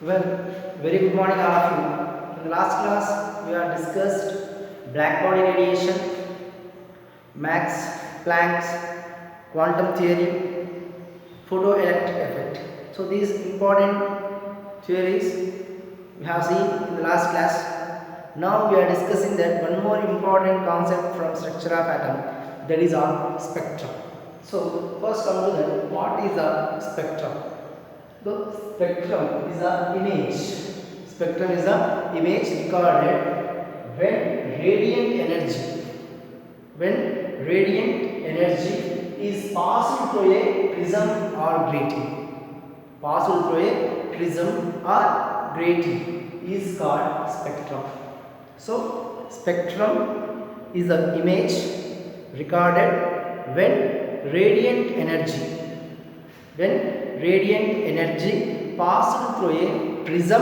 Well, very good morning all of you. In the last class, we have discussed black body radiation, Max Planck's quantum theory, photoelectric effect. So these important theories we have seen in the last class. Now we are discussing that one more important concept from structure of atom, that is our spectrum. So first come to that, what is a spectrum? The spectrum is an image. Spectrum is an image recorded when radiant energy, when radiant energy is passed through a prism or grating. Passed through a prism or grating is called spectrum. So spectrum is an image recorded when radiant energy, when radiant energy passed through a prism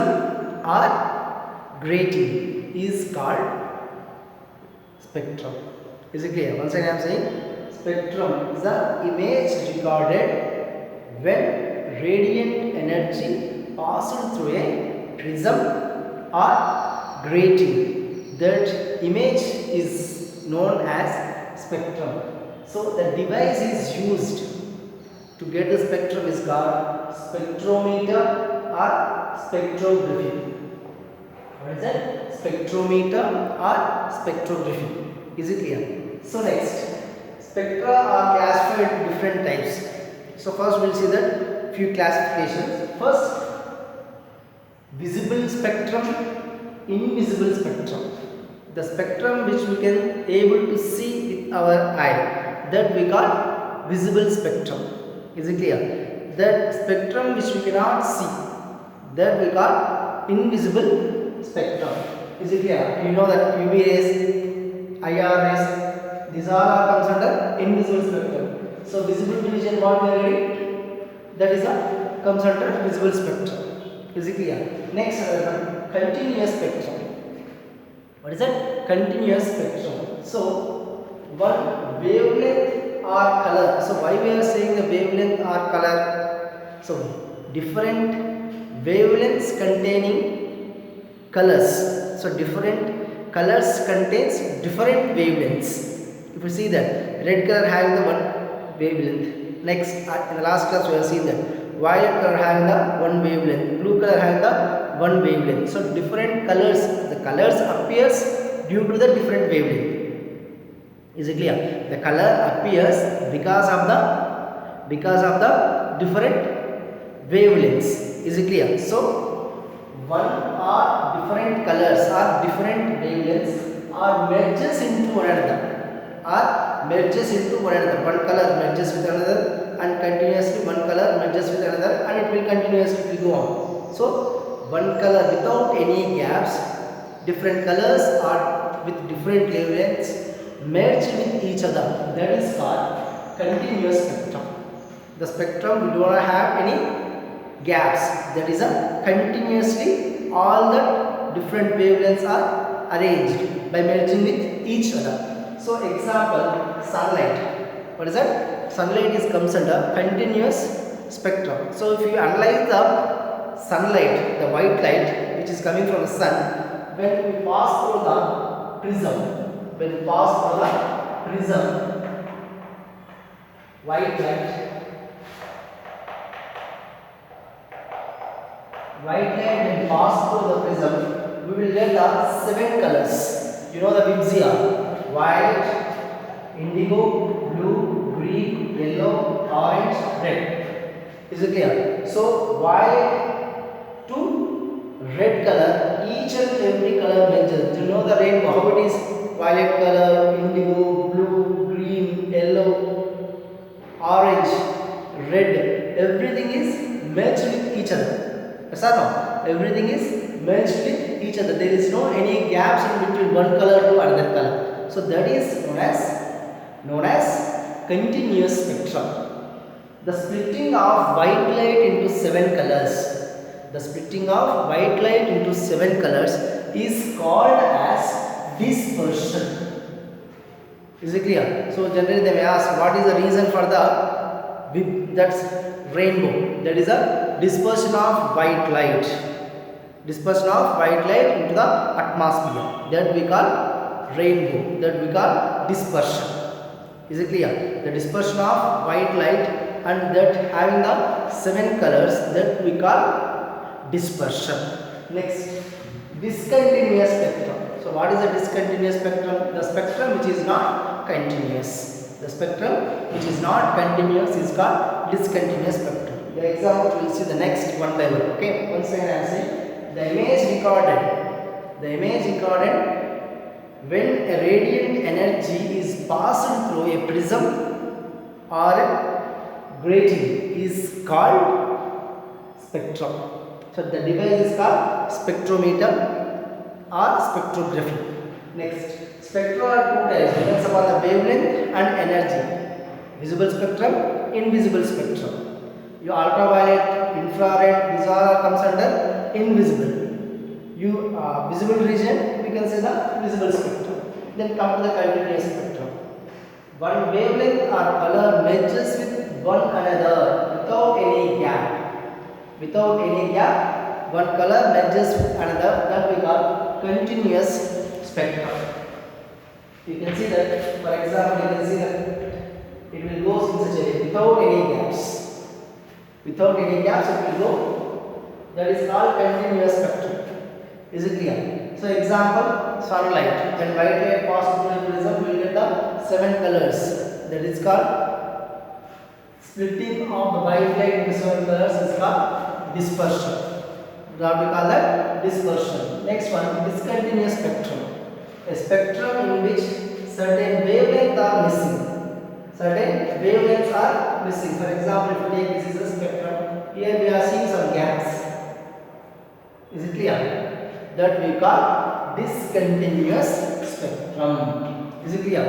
or grating is called spectrum. Is it clear? Once again I am saying spectrum is the image recorded when radiant energy passed through a prism or grating. That image is known as spectrum. So the device is used to get the spectrum is called spectrometer or spectrography. What is that? Spectrometer or spectrography. Is it clear? So next, spectra are classified in different types. So first we will see that few classifications. First, visible spectrum, invisible spectrum. The spectrum which we can able to see with our eye, that we call visible spectrum. Is it clear? That spectrum which we cannot see, that we call invisible spectrum. Is it clear? You know that UV rays, IR rays, these all are comes under invisible spectrum. So visible division what we are getting, that is a comes under visible spectrum. Is it clear? Next, continuous spectrum. What is that? Continuous spectrum. So one wavelength or color. So why we are saying the wavelength or color? So different wavelengths containing colors. So different colors contains different wavelengths. If you see that red color having the one wavelength. Next, in the last class we have seen that violet color having the one wavelength, blue color having the one wavelength. So different colors, the colors appears due to the different wavelength. Is it clear? The color appears because of the different wavelengths. Is it clear? So one or different colors or different wavelengths are merges into one another. One color merges with another, and continuously one color merges with another, and it will continuously go on. So one color without any gaps, different colors are with different wavelengths merged with each other. That is called continuous spectrum. The spectrum we do not have any gaps. That is a continuously all the different wavelengths are arranged by merging with each other. So example, sunlight. What is that? Sunlight is comes under continuous spectrum. So if you analyze the sunlight, the white light which is coming from the sun, when we pass through the prism, white light when pass through the prism, we will get the 7 colors. You know the Vibsia: white, indigo, blue, green, yellow, orange, red. Is it clear? So white to red color, each and every color mentioned. Do you know the rainbow? How it is? Violet color, indigo, blue, green, yellow, orange, red. Everything is merged with each other. Yes or no? Everything is merged with each other. There is no any gaps in between one color to another color. So that is known as continuous spectrum. The splitting of white light into 7 colors. The splitting of white light into 7 colors is called as dispersion. Is it clear? So generally they may ask, what is the reason for the that's rainbow? That is a dispersion of white light. dispersion of white light into the atmosphere, that we call rainbow, that we call dispersion. Is it clear? The dispersion of white light and that having the 7 colors, that we call dispersion. Next, discontinuous spectrum. So what is a discontinuous spectrum? The spectrum which is not continuous. The spectrum which is not continuous is called discontinuous spectrum. The example we will see the next one by one. Okay, once again I am saying the image recorded when a radiant energy is passed through a prism or a grating is called spectrum. So the device is called spectrometer or spectrography. Next, spectra are two types, depends upon the wavelength and energy. Visible spectrum, invisible spectrum. Your ultraviolet, infrared, these all comes under invisible. You visible region, we can say the visible spectrum. Then come to the continuous spectrum. One wavelength or color merges with one another without any gap. Without any gap, one color merges with another, that we call continuous spectrum. You can see that, for example, you can see that it will go in such a way without any gaps. Without any gaps, it will go. That is called continuous spectrum. Is it clear? So, example, sunlight. When white light passes through the prism, we will get the 7 colors. That is called splitting of the white light into 7 colors is called dispersion. What we call that? Dispersion. Next one, discontinuous spectrum. A spectrum in which certain wavelengths are missing. Certain wavelengths are missing. For example, if you take this is a spectrum, here we are seeing some gaps. Is it clear? That we call discontinuous spectrum. Is it clear?